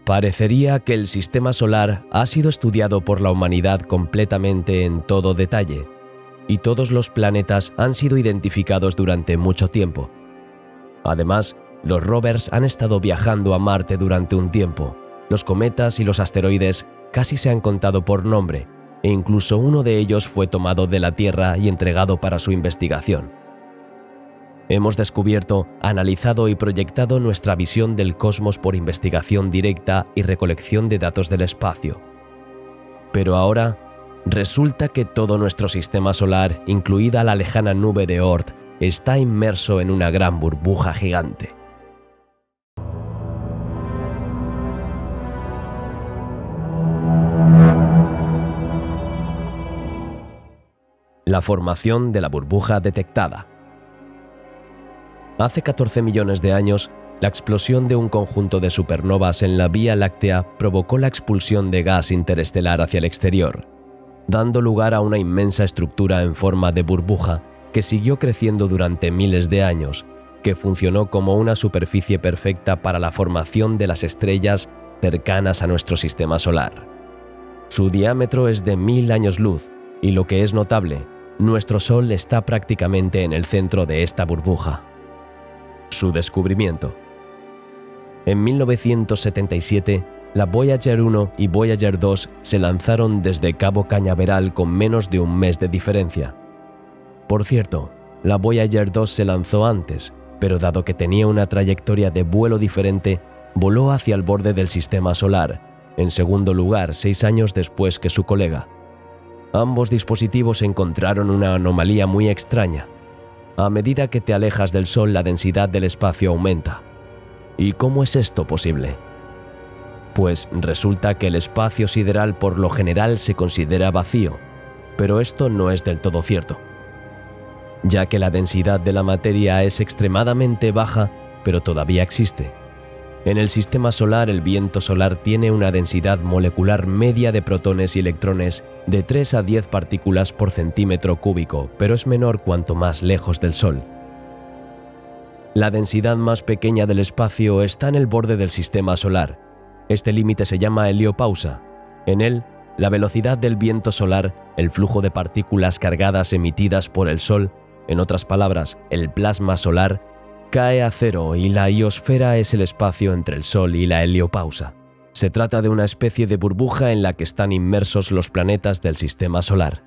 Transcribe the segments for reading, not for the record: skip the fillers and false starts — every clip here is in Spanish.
Parecería que el sistema solar ha sido estudiado por la humanidad completamente en todo detalle, y todos los planetas han sido identificados durante mucho tiempo. Además, los rovers han estado viajando a Marte durante un tiempo. Los cometas y los asteroides casi se han contado por nombre, e incluso uno de ellos fue tomado de la Tierra y entregado para su investigación. Hemos descubierto, analizado y proyectado nuestra visión del cosmos por investigación directa y recolección de datos del espacio. Pero ahora, resulta que todo nuestro sistema solar, incluida la lejana nube de Oort, está inmerso en una gran burbuja gigante. La formación de la burbuja detectada. Hace 14 millones de años, la explosión de un conjunto de supernovas en la Vía Láctea provocó la expulsión de gas interestelar hacia el exterior, dando lugar a una inmensa estructura en forma de burbuja que siguió creciendo durante miles de años, que funcionó como una superficie perfecta para la formación de las estrellas cercanas a nuestro sistema solar. Su diámetro es de 1000 años luz, y lo que es notable, nuestro Sol está prácticamente en el centro de esta burbuja. Su descubrimiento. En 1977, la Voyager 1 y Voyager 2 se lanzaron desde Cabo Cañaveral con menos de un mes de diferencia. Por cierto, la Voyager 2 se lanzó antes, pero dado que tenía una trayectoria de vuelo diferente, voló hacia el borde del sistema solar, en segundo lugar 6 años después que su colega. Ambos dispositivos encontraron una anomalía muy extraña. A medida que te alejas del Sol, la densidad del espacio aumenta. ¿Y cómo es esto posible? Pues resulta que el espacio sideral por lo general se considera vacío, pero esto no es del todo cierto, ya que la densidad de la materia es extremadamente baja, pero todavía existe. En el sistema solar, el viento solar tiene una densidad molecular media de protones y electrones de 3 a 10 partículas por centímetro cúbico, pero es menor cuanto más lejos del Sol. La densidad más pequeña del espacio está en el borde del sistema solar. Este límite se llama heliopausa. En él, la velocidad del viento solar, el flujo de partículas cargadas emitidas por el Sol, en otras palabras, el plasma solar, cae a cero y la ioosfera es el espacio entre el Sol y la heliopausa. Se trata de una especie de burbuja en la que están inmersos los planetas del sistema solar.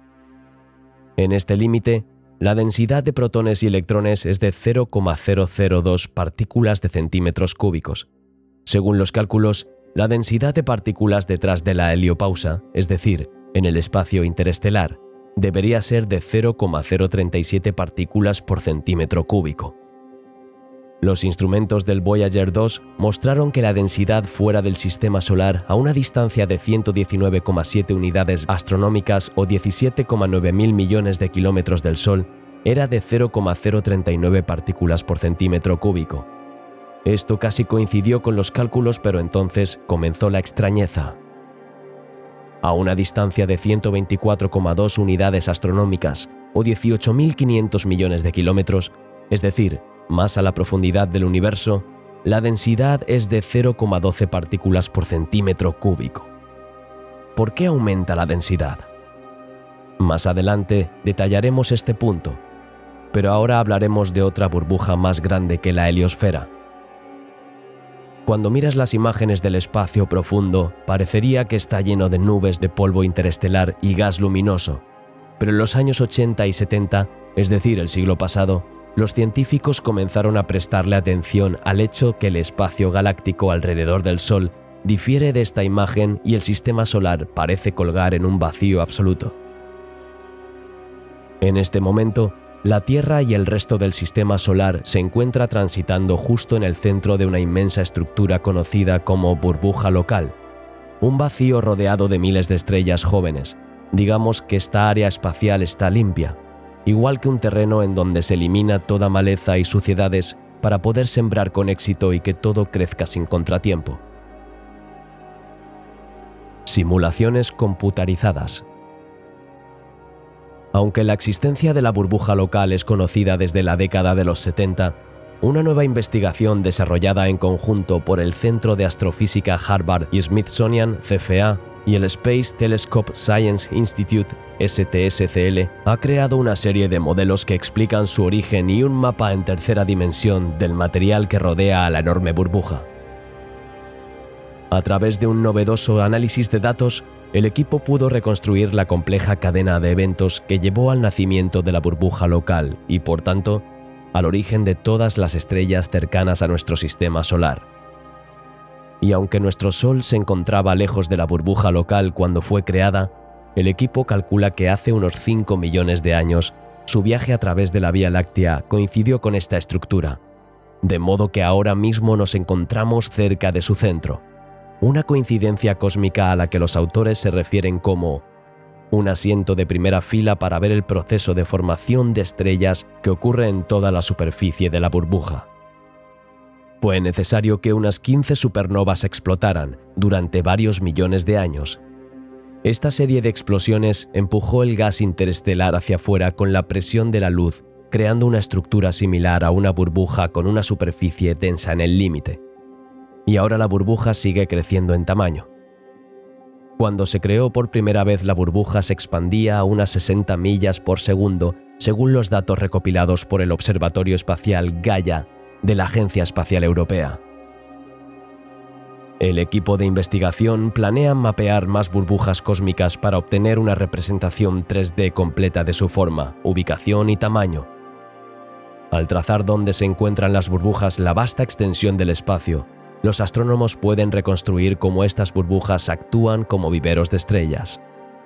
En este límite, la densidad de protones y electrones es de 0,002 partículas de centímetros cúbicos. Según los cálculos, la densidad de partículas detrás de la heliopausa, es decir, en el espacio interestelar, debería ser de 0,037 partículas por centímetro cúbico. Los instrumentos del Voyager 2 mostraron que la densidad fuera del sistema solar a una distancia de 119,7 unidades astronómicas o 17,9 mil millones de kilómetros del Sol era de 0,039 partículas por centímetro cúbico. Esto casi coincidió con los cálculos, pero entonces comenzó la extrañeza. A una distancia de 124,2 unidades astronómicas o 18.500 millones de kilómetros, es decir, más a la profundidad del universo, la densidad es de 0,12 partículas por centímetro cúbico. ¿Por qué aumenta la densidad? Más adelante detallaremos este punto, pero ahora hablaremos de otra burbuja más grande que la heliosfera. Cuando miras las imágenes del espacio profundo, parecería que está lleno de nubes de polvo interestelar y gas luminoso, pero en los años 80 y 70, es decir, el siglo pasado, los científicos comenzaron a prestarle atención al hecho que el espacio galáctico alrededor del Sol difiere de esta imagen y el sistema solar parece colgar en un vacío absoluto. En este momento, la Tierra y el resto del sistema solar se encuentra transitando justo en el centro de una inmensa estructura conocida como burbuja local, un vacío rodeado de miles de estrellas jóvenes. Digamos que esta área espacial está limpia, igual que un terreno en donde se elimina toda maleza y suciedades para poder sembrar con éxito y que todo crezca sin contratiempo. Simulaciones computarizadas. Aunque la existencia de la burbuja local es conocida desde la década de los 70, Una nueva investigación desarrollada en conjunto por el Centro de Astrofísica Harvard y Smithsonian (CFA) y el Space Telescope Science Institute (STSCL) ha creado una serie de modelos que explican su origen y un mapa en tercera dimensión del material que rodea a la enorme burbuja. A través de un novedoso análisis de datos, el equipo pudo reconstruir la compleja cadena de eventos que llevó al nacimiento de la burbuja local y, por tanto, al origen de todas las estrellas cercanas a nuestro sistema solar. Y aunque nuestro Sol se encontraba lejos de la burbuja local cuando fue creada, el equipo calcula que hace unos 5 millones de años su viaje a través de la Vía Láctea coincidió con esta estructura, de modo que ahora mismo nos encontramos cerca de su centro. Una coincidencia cósmica a la que los autores se refieren como un asiento de primera fila para ver el proceso de formación de estrellas que ocurre en toda la superficie de la burbuja. Fue necesario que unas 15 supernovas explotaran durante varios millones de años. Esta serie de explosiones empujó el gas interestelar hacia afuera con la presión de la luz, creando una estructura similar a una burbuja con una superficie densa en el límite. Y ahora la burbuja sigue creciendo en tamaño. Cuando se creó por primera vez, la burbuja se expandía a unas 60 millas por segundo, según los datos recopilados por el Observatorio Espacial Gaia de la Agencia Espacial Europea. El equipo de investigación planea mapear más burbujas cósmicas para obtener una representación 3D completa de su forma, ubicación y tamaño. Al trazar dónde se encuentran las burbujas, la vasta extensión del espacio, los astrónomos pueden reconstruir cómo estas burbujas actúan como viveros de estrellas,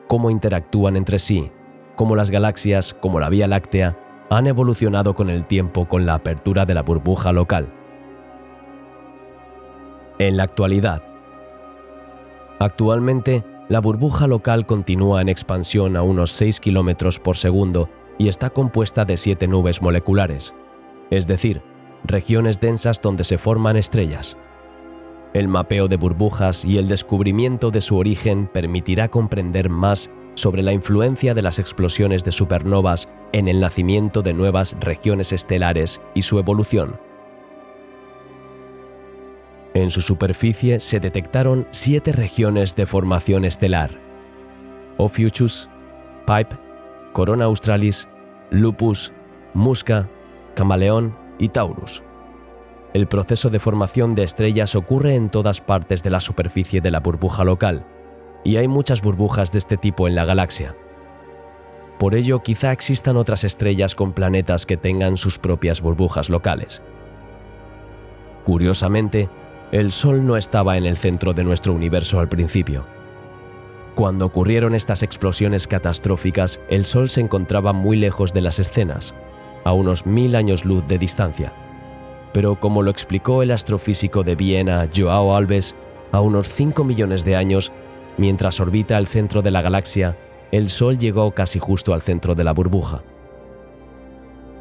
cómo interactúan entre sí, cómo las galaxias, como la Vía Láctea, han evolucionado con el tiempo con la apertura de la burbuja local. En la actualidad, la burbuja local continúa en expansión a unos 6 km por segundo y está compuesta de 7 nubes moleculares, es decir, regiones densas donde se forman estrellas. El mapeo de burbujas y el descubrimiento de su origen permitirá comprender más sobre la influencia de las explosiones de supernovas en el nacimiento de nuevas regiones estelares y su evolución. En su superficie se detectaron 7 regiones de formación estelar: Ophiuchus, Pipe, Corona Australis, Lupus, Musca, Camaleón y Taurus. El proceso de formación de estrellas ocurre en todas partes de la superficie de la burbuja local, y hay muchas burbujas de este tipo en la galaxia. Por ello, quizá existan otras estrellas con planetas que tengan sus propias burbujas locales. Curiosamente, el Sol no estaba en el centro de nuestro universo al principio. Cuando ocurrieron estas explosiones catastróficas, el Sol se encontraba muy lejos de las escenas, a unos 1000 años luz de distancia. Pero como lo explicó el astrofísico de Viena, João Alves, a unos 5 millones de años, mientras orbita el centro de la galaxia, el Sol llegó casi justo al centro de la burbuja.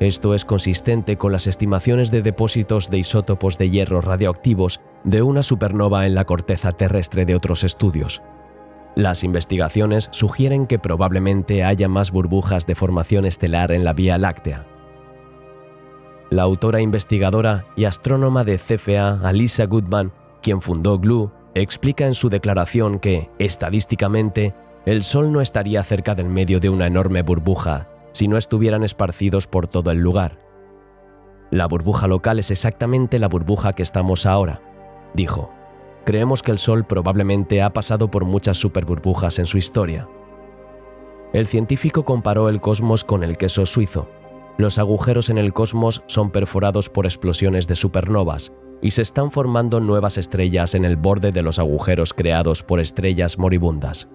Esto es consistente con las estimaciones de depósitos de isótopos de hierro radioactivos de una supernova en la corteza terrestre de otros estudios. Las investigaciones sugieren que probablemente haya más burbujas de formación estelar en la Vía Láctea. La autora investigadora y astrónoma de CFA, Alyssa Goodman, quien fundó GLUE, explica en su declaración que, estadísticamente, el Sol no estaría cerca del medio de una enorme burbuja si no estuvieran esparcidos por todo el lugar. La burbuja local es exactamente la burbuja que estamos ahora, dijo. Creemos que el Sol probablemente ha pasado por muchas superburbujas en su historia. El científico comparó el cosmos con el queso suizo. Los agujeros en el cosmos son perforados por explosiones de supernovas y se están formando nuevas estrellas en el borde de los agujeros creados por estrellas moribundas.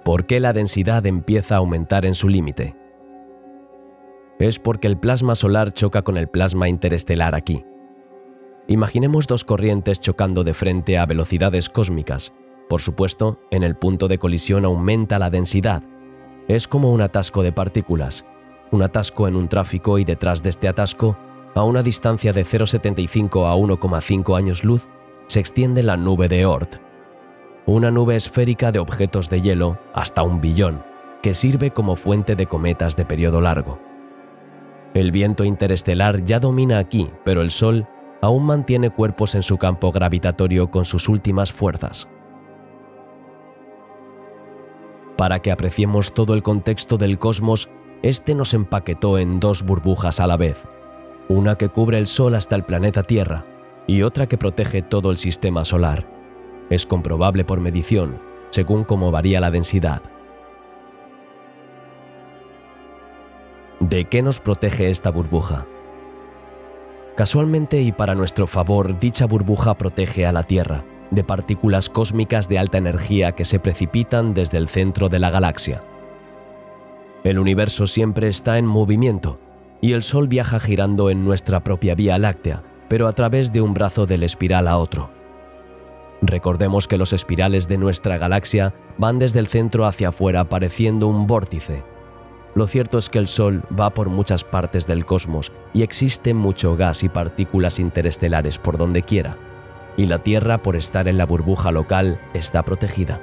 ¿Por qué la densidad empieza a aumentar en su límite? Es porque el plasma solar choca con el plasma interestelar aquí. Imaginemos dos corrientes chocando de frente a velocidades cósmicas. Por supuesto, en el punto de colisión aumenta la densidad. Es como un atasco de partículas, un atasco en un tráfico, y detrás de este atasco, a una distancia de 0,75 a 1,5 años luz, se extiende la nube de Oort, una nube esférica de objetos de hielo hasta 1 billón, que sirve como fuente de cometas de periodo largo. El viento interestelar ya domina aquí, pero el Sol aún mantiene cuerpos en su campo gravitatorio con sus últimas fuerzas. Para que apreciemos todo el contexto del cosmos, este nos empaquetó en dos burbujas a la vez, una que cubre el Sol hasta el planeta Tierra y otra que protege todo el sistema solar. Es comprobable por medición, según cómo varía la densidad. ¿De qué nos protege esta burbuja? Casualmente y para nuestro favor, dicha burbuja protege a la Tierra de partículas cósmicas de alta energía que se precipitan desde el centro de la galaxia. El universo siempre está en movimiento y el Sol viaja girando en nuestra propia Vía Láctea, pero a través de un brazo del espiral a otro. Recordemos que los espirales de nuestra galaxia van desde el centro hacia afuera pareciendo un vórtice. Lo cierto es que el Sol va por muchas partes del cosmos y existe mucho gas y partículas interestelares por donde quiera, y la Tierra, por estar en la burbuja local, está protegida.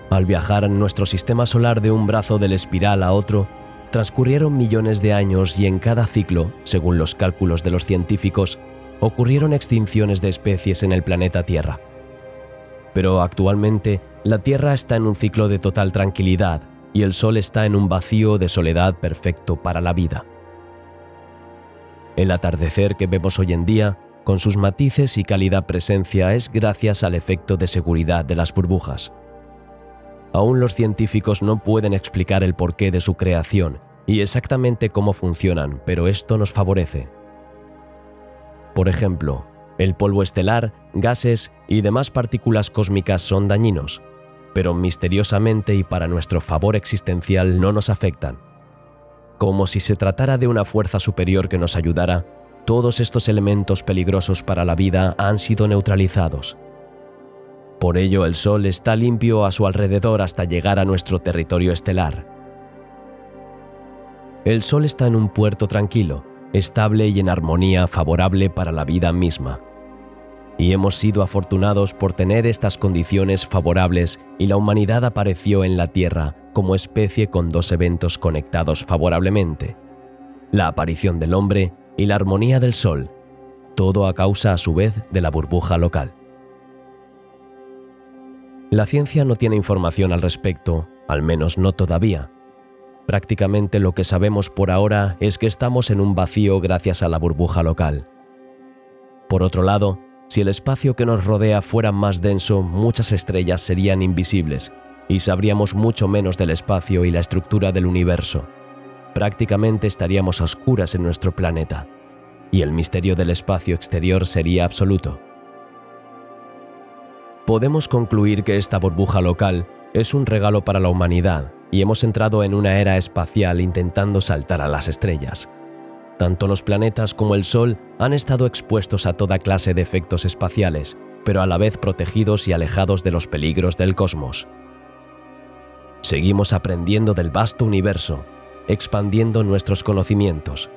Al viajar en nuestro sistema solar de un brazo del espiral a otro, transcurrieron millones de años y en cada ciclo, según los cálculos de los científicos, ocurrieron extinciones de especies en el planeta Tierra. Pero actualmente, la Tierra está en un ciclo de total tranquilidad y el Sol está en un vacío de soledad perfecto para la vida. El atardecer que vemos hoy en día, con sus matices y cálida presencia, es gracias al efecto de seguridad de las burbujas. Aún los científicos no pueden explicar el porqué de su creación y exactamente cómo funcionan, pero esto nos favorece. Por ejemplo, el polvo estelar, gases y demás partículas cósmicas son dañinos, pero misteriosamente y para nuestro favor existencial no nos afectan. Como si se tratara de una fuerza superior que nos ayudara, todos estos elementos peligrosos para la vida han sido neutralizados. Por ello, el Sol está limpio a su alrededor hasta llegar a nuestro territorio estelar. El Sol está en un puerto tranquilo, estable y en armonía favorable para la vida misma. Y hemos sido afortunados por tener estas condiciones favorables y la humanidad apareció en la Tierra como especie con dos eventos conectados favorablemente: la aparición del hombre y la armonía del Sol, todo a causa a su vez de la burbuja local. La ciencia no tiene información al respecto, al menos no todavía. Prácticamente lo que sabemos por ahora es que estamos en un vacío gracias a la burbuja local. Por otro lado, si el espacio que nos rodea fuera más denso, muchas estrellas serían invisibles y sabríamos mucho menos del espacio y la estructura del universo. Prácticamente estaríamos a oscuras en nuestro planeta, y el misterio del espacio exterior sería absoluto. Podemos concluir que esta burbuja local es un regalo para la humanidad y hemos entrado en una era espacial intentando saltar a las estrellas. Tanto los planetas como el Sol han estado expuestos a toda clase de efectos espaciales, pero a la vez protegidos y alejados de los peligros del cosmos. Seguimos aprendiendo del vasto universo, expandiendo nuestros conocimientos,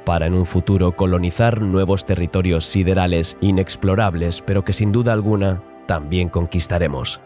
para en un futuro colonizar nuevos territorios siderales inexplorables, pero que sin duda alguna también conquistaremos.